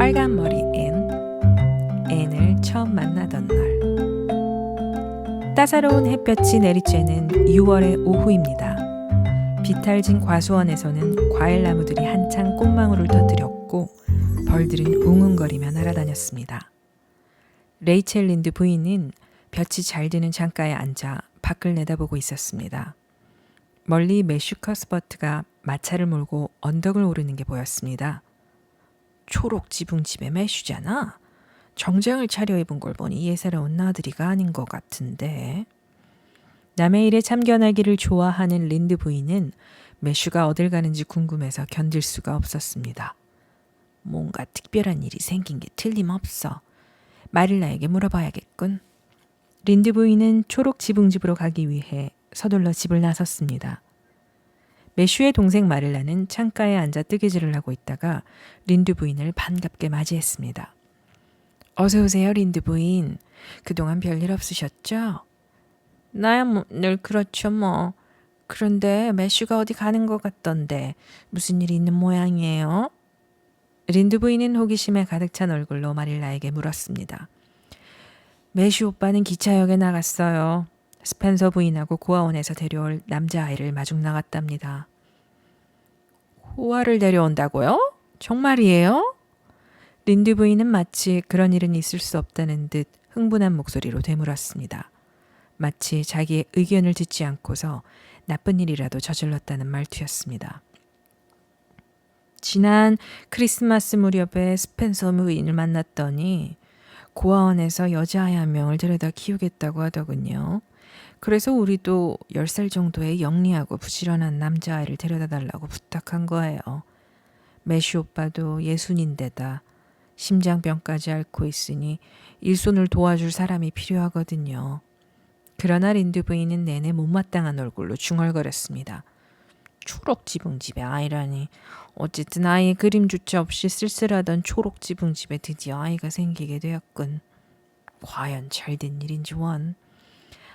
빨간 머리 앤을 처음 만나던 날. 따사로운 햇볕이 내리쬐는 6월의 오후입니다. 비탈진 과수원에서는 과일나무들이 한창 꽃망울을 터뜨렸고 벌들은 웅웅거리며 날아다녔습니다. 레이첼 린드 부인은 볕이 잘 드는 창가에 앉아 밖을 내다보고 있었습니다. 멀리 매슈 커스버트가 마차를 몰고 언덕을 오르는 게 보였습니다. 초록 지붕집의 매슈잖아. 정장을 차려입은 걸 보니 예사로운 나들이가 아닌 것 같은데. 남의 일에 참견하기를 좋아하는 린드 부인은 매슈가 어딜 가는지 궁금해서 견딜 수가 없었습니다. 뭔가 특별한 일이 생긴 게 틀림없어. 마릴라에게 물어봐야겠군. 린드 부인은 초록 지붕집으로 가기 위해 서둘러 집을 나섰습니다. 매슈의 동생 마릴라는 창가에 앉아 뜨개질을 하고 있다가 린드 부인을 반갑게 맞이했습니다. 어서 오세요, 린드 부인. 그동안 별일 없으셨죠? 나야 늘 그렇죠 뭐. 그런데 매슈가 어디 가는 것 같던데 무슨 일이 있는 모양이에요? 린드 부인은 호기심에 가득 찬 얼굴로 마릴라에게 물었습니다. 매슈 오빠는 기차역에 나갔어요. 스펜서 부인하고 고아원에서 데려올 남자아이를 마중 나갔답니다. 호아를 데려온다고요? 정말이에요? 린드 부인은 마치 그런 일은 있을 수 없다는 듯 흥분한 목소리로 되물었습니다. 마치 자기의 의견을 듣지 않고서 나쁜 일이라도 저질렀다는 말투였습니다. 지난 크리스마스 무렵에 스펜서 부인을 만났더니 고아원에서 여자아이 한 명을 데려다 키우겠다고 하더군요. 그래서 우리도 10살 정도의 영리하고 부지런한 남자아이를 데려다 달라고 부탁한 거예요. 매슈 오빠도 60인데다 심장병까지 앓고 있으니 일손을 도와줄 사람이 필요하거든요. 그러나 린드 부인은 내내 못마땅한 얼굴로 중얼거렸습니다. 초록 지붕집에 아이라니. 어쨌든 아이의 그림조차 없이 쓸쓸하던 초록 지붕집에 드디어 아이가 생기게 되었군. 과연 잘된 일인지 원.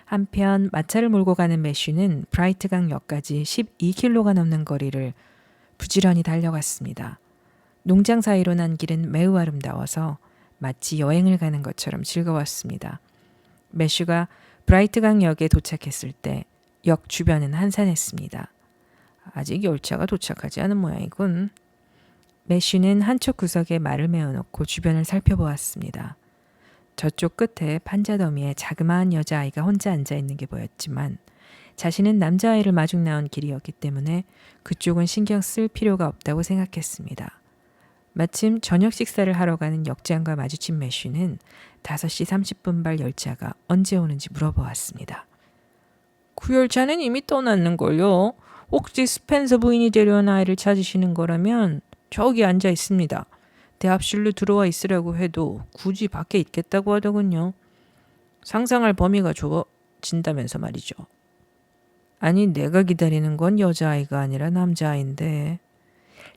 한편 마차를 몰고 가는 매슈는 브라이트강 역까지 12km가 넘는 거리를 부지런히 달려갔습니다. 농장 사이로 난 길은 매우 아름다워서 마치 여행을 가는 것처럼 즐거웠습니다. 매슈가 브라이트강 역에 도착했을 때 역 주변은 한산했습니다. 아직 열차가 도착하지 않은 모양이군. 매슈는 한쪽 구석에 말을 메어놓고 주변을 살펴보았습니다. 저쪽 끝에 판자더미에 자그마한 여자아이가 혼자 앉아있는 게 보였지만 자신은 남자아이를 마중 나온 길이었기 때문에 그쪽은 신경 쓸 필요가 없다고 생각했습니다. 마침 저녁 식사를 하러 가는 역장과 마주친 매슈는 5시 30분 발 열차가 언제 오는지 물어보았습니다. 그 열차는 이미 떠났는걸요. 혹시 스펜서 부인이 데려온 아이를 찾으시는 거라면 저기 앉아 있습니다. 대합실로 들어와 있으라고 해도 굳이 밖에 있겠다고 하더군요. 상상할 범위가 좁아진다면서 말이죠. 아니 내가 기다리는 건 여자아이가 아니라 남자아이인데.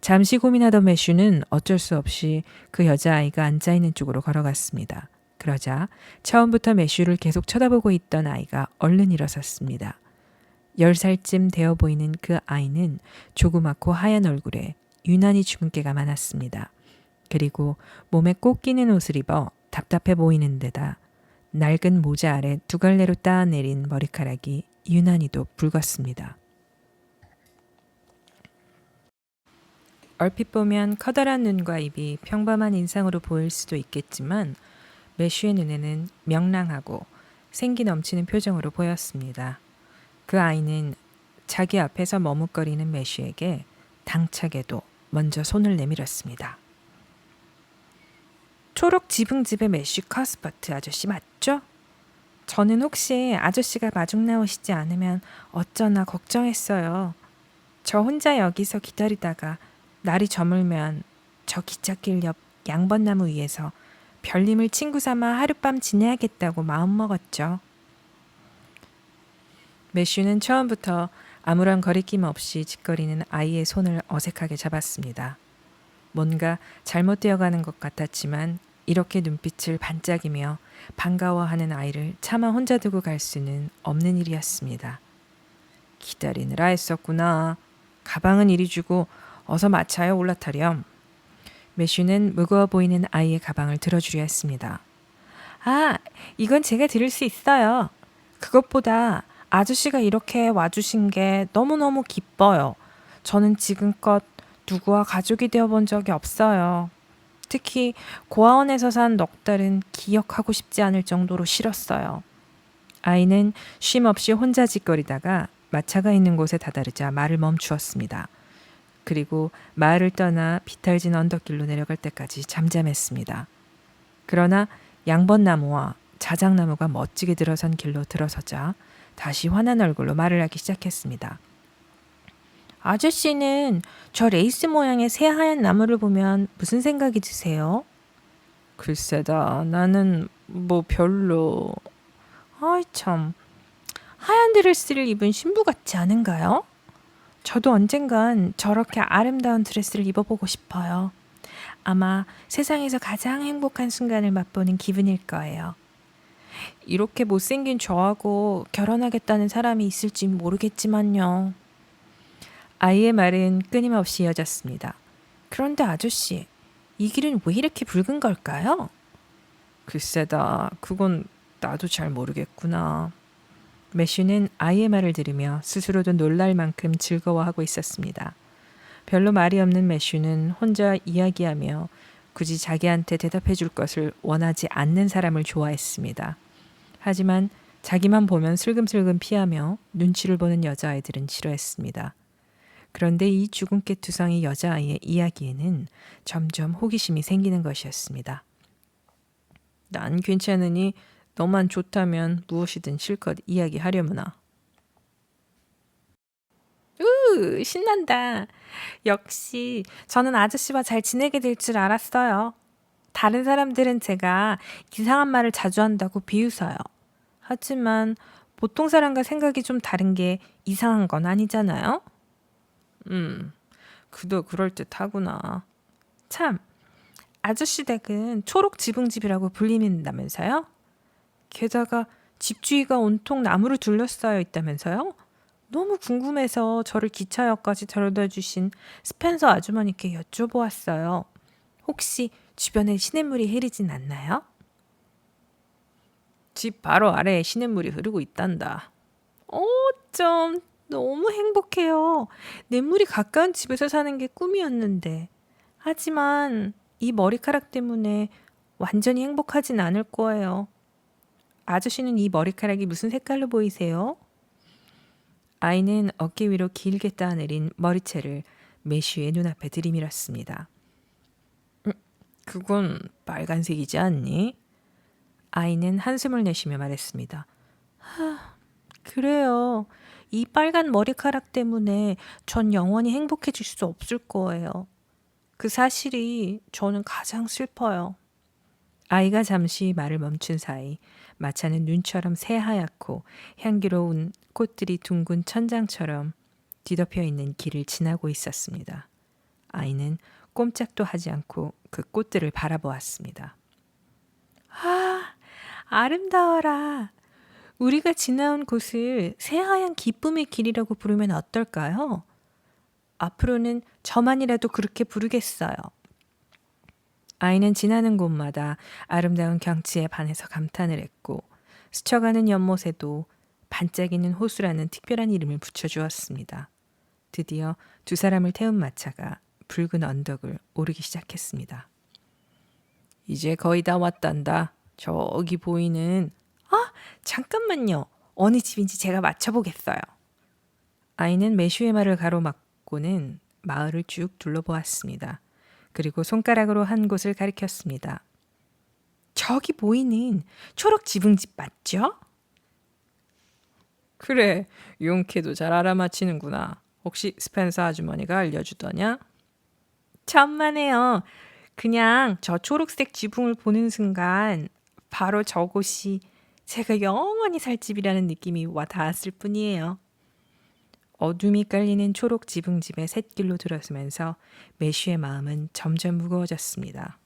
잠시 고민하던 매슈는 어쩔 수 없이 그 여자아이가 앉아있는 쪽으로 걸어갔습니다. 그러자 처음부터 매슈를 계속 쳐다보고 있던 아이가 얼른 일어섰습니다. 10살쯤 되어 보이는 그 아이는 조그맣고 하얀 얼굴에 유난히 주근깨가 많았습니다. 그리고 몸에 꼭 끼는 옷을 입어 답답해 보이는 데다 낡은 모자 아래 2갈래로 따내린 머리카락이 유난히도 붉었습니다. 얼핏 보면 커다란 눈과 입이 평범한 인상으로 보일 수도 있겠지만 매슈의 눈에는 명랑하고 생기 넘치는 표정으로 보였습니다. 그 아이는 자기 앞에서 머뭇거리는 매슈에게 당차게도 먼저 손을 내밀었습니다. 초록 지붕집의 매슈 커스버트 아저씨 맞죠? 저는 혹시 아저씨가 마중 나오시지 않으면 어쩌나 걱정했어요. 저 혼자 여기서 기다리다가 날이 저물면 저 기찻길 옆 양번나무 위에서 별님을 친구 삼아 하룻밤 지내야겠다고 마음먹었죠. 매슈는 처음부터 아무런 거리낌 없이 짓거리는 아이의 손을 어색하게 잡았습니다. 뭔가 잘못되어 가는 것 같았지만 이렇게 눈빛을 반짝이며 반가워하는 아이를 차마 혼자 두고 갈 수는 없는 일이었습니다. 기다리느라 했었구나. 가방은 이리 주고 어서 마차에 올라타렴. 매슈는 무거워 보이는 아이의 가방을 들어주려 했습니다. 아, 이건 제가 들을 수 있어요. 그것보다 아저씨가 이렇게 와주신 게 너무너무 기뻐요. 저는 지금껏 누구와 가족이 되어본 적이 없어요. 특히 고아원에서 산 넉 달은 기억하고 싶지 않을 정도로 싫었어요. 아이는 쉼 없이 혼자 짓거리다가 마차가 있는 곳에 다다르자 말을 멈추었습니다. 그리고 마을을 떠나 비탈진 언덕길로 내려갈 때까지 잠잠했습니다. 그러나 양번나무와 자작나무가 멋지게 들어선 길로 들어서자 다시 화난 얼굴로 말을 하기 시작했습니다. 아저씨는 저 레이스 모양의 새하얀 나무를 보면 무슨 생각이 드세요? 글쎄다, 나는 뭐 별로... 아이 참, 하얀 드레스를 입은 신부 같지 않은가요? 저도 언젠간 저렇게 아름다운 드레스를 입어보고 싶어요. 아마 세상에서 가장 행복한 순간을 맛보는 기분일 거예요. 이렇게 못생긴 저하고 결혼하겠다는 사람이 있을지 모르겠지만요. 아이의 말은 끊임없이 이어졌습니다. 그런데 아저씨, 이 길은 왜 이렇게 붉은 걸까요? 글쎄다, 그건 나도 잘 모르겠구나. 매슈는 아이의 말을 들으며 스스로도 놀랄 만큼 즐거워하고 있었습니다. 별로 말이 없는 매슈는 혼자 이야기하며 굳이 자기한테 대답해 줄 것을 원하지 않는 사람을 좋아했습니다. 하지만 자기만 보면 슬금슬금 피하며 눈치를 보는 여자아이들은 싫어했습니다. 그런데 이 주근깨투성이 여자아이의 이야기에는 점점 호기심이 생기는 것이었습니다. 난 괜찮으니 너만 좋다면 무엇이든 실컷 이야기하려무나. 신난다. 역시 저는 아저씨와 잘 지내게 될 줄 알았어요. 다른 사람들은 제가 이상한 말을 자주 한다고 비웃어요. 하지만 보통 사람과 생각이 좀 다른 게 이상한 건 아니잖아요? 그도 그럴듯하구나. 참, 아저씨 댁은 초록 지붕집이라고 불리는다면서요? 게다가 집주위가 온통 나무를 둘러싸여 있다면서요? 너무 궁금해서 저를 기차역까지 데려다 주신 스펜서 아주머니께 여쭤보았어요. 혹시 주변에 시냇물이 흐르진 않나요? 집 바로 아래에 시냇물이 흐르고 있단다. 좀 너무 행복해요. 냇물이 가까운 집에서 사는 게 꿈이었는데. 하지만 이 머리카락 때문에 완전히 행복하진 않을 거예요. 아저씨는 이 머리카락이 무슨 색깔로 보이세요? 아이는 어깨 위로 길게 따내린 머리채를 매슈의 눈앞에 들이밀었습니다. 그건 빨간색이지 않니? 아이는 한숨을 내쉬며 말했습니다. 그래요. 이 빨간 머리카락 때문에 전 영원히 행복해질 수 없을 거예요. 그 사실이 저는 가장 슬퍼요. 아이가 잠시 말을 멈춘 사이 마차는 눈처럼 새하얗고 향기로운 꽃들이 둥근 천장처럼 뒤덮여 있는 길을 지나고 있었습니다. 아이는 꼼짝도 하지 않고 그 꽃들을 바라보았습니다. 아름다워라. 우리가 지나온 곳을 새하얀 기쁨의 길이라고 부르면 어떨까요? 앞으로는 저만이라도 그렇게 부르겠어요. 아이는 지나는 곳마다 아름다운 경치에 반해서 감탄을 했고 스쳐가는 연못에도 반짝이는 호수라는 특별한 이름을 붙여주었습니다. 드디어 두 사람을 태운 마차가 붉은 언덕을 오르기 시작했습니다. 이제 거의 다 왔단다. 저기 보이는... 잠깐만요. 어느 집인지 제가 맞춰보겠어요. 아이는 매슈의 말을 가로막고는 마을을 쭉 둘러보았습니다. 그리고 손가락으로 한 곳을 가리켰습니다. 저기 보이는 초록 지붕집 맞죠? 그래, 용케도 잘 알아맞히는구나. 혹시 스펜서 아주머니가 알려주더냐? 천만에요. 그냥 저 초록색 지붕을 보는 순간 바로 저곳이 제가 영원히 살 집이라는 느낌이 와 닿았을 뿐이에요. 어둠이 깔리는 초록 지붕집의 샛길로 들어서면서 매슈의 마음은 점점 무거워졌습니다.